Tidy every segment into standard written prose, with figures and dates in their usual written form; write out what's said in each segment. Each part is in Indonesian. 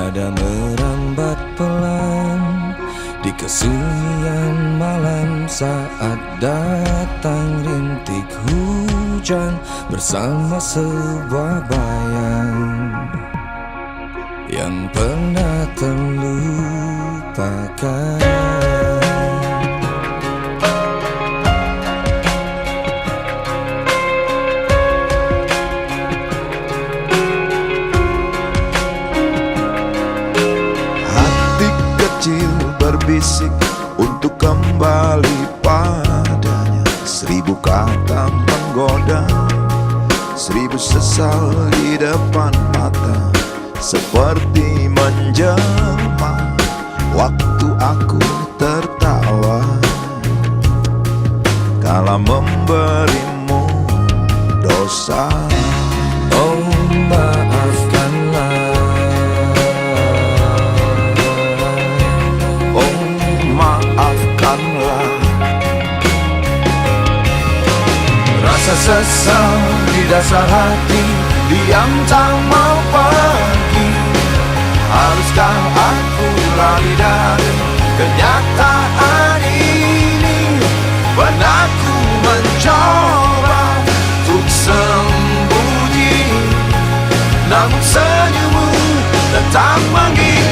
Nada merambat pelan di kesunyian malam saat datang rintik hujan bersama sebuah bayang yang pernah terlupakan. Berbisik untuk kembali padanya, 1000 kata menggoda, 1000 sesal di depan mata, seperti menjelma waktu aku tertawa kala memberimu dosa. Oh, maafkanlah, maafkanlah. Rasa sesal di dasar hati, diam tak mau pergi. Haruskah aku lari dari kenyataan ini? Pernah ku mencoba untuk sembunyi, namun senyummu tetap mengikuti.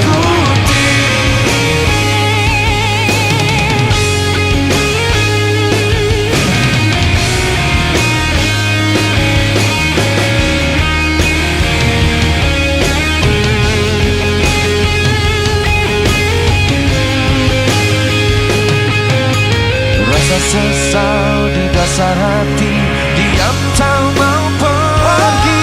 Sesal di dasar hati, diam tak mau pergi.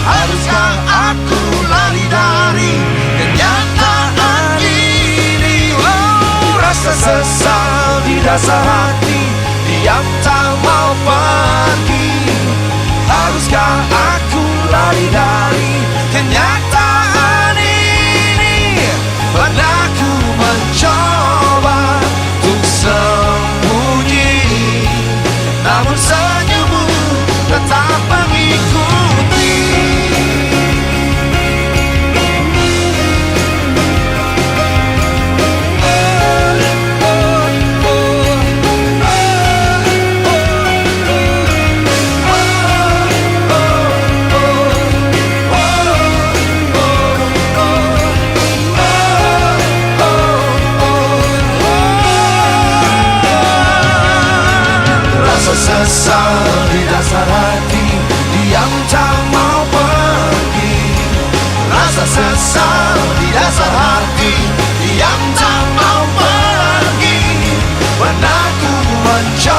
Haruskah aku lari dari kenyataan ini? Oh, rasa sesal di dasar hati, diam tak mau pergi. Haruskah aku lari dari kenyataan ini? Pernah ku mencoba untuk namun senyummu tetap mengikuti. Sesal di dasar hati, diam tak mau pergi. Rasa sesal di dasar hati, diam tak mau pergi. Pernah ku mencoba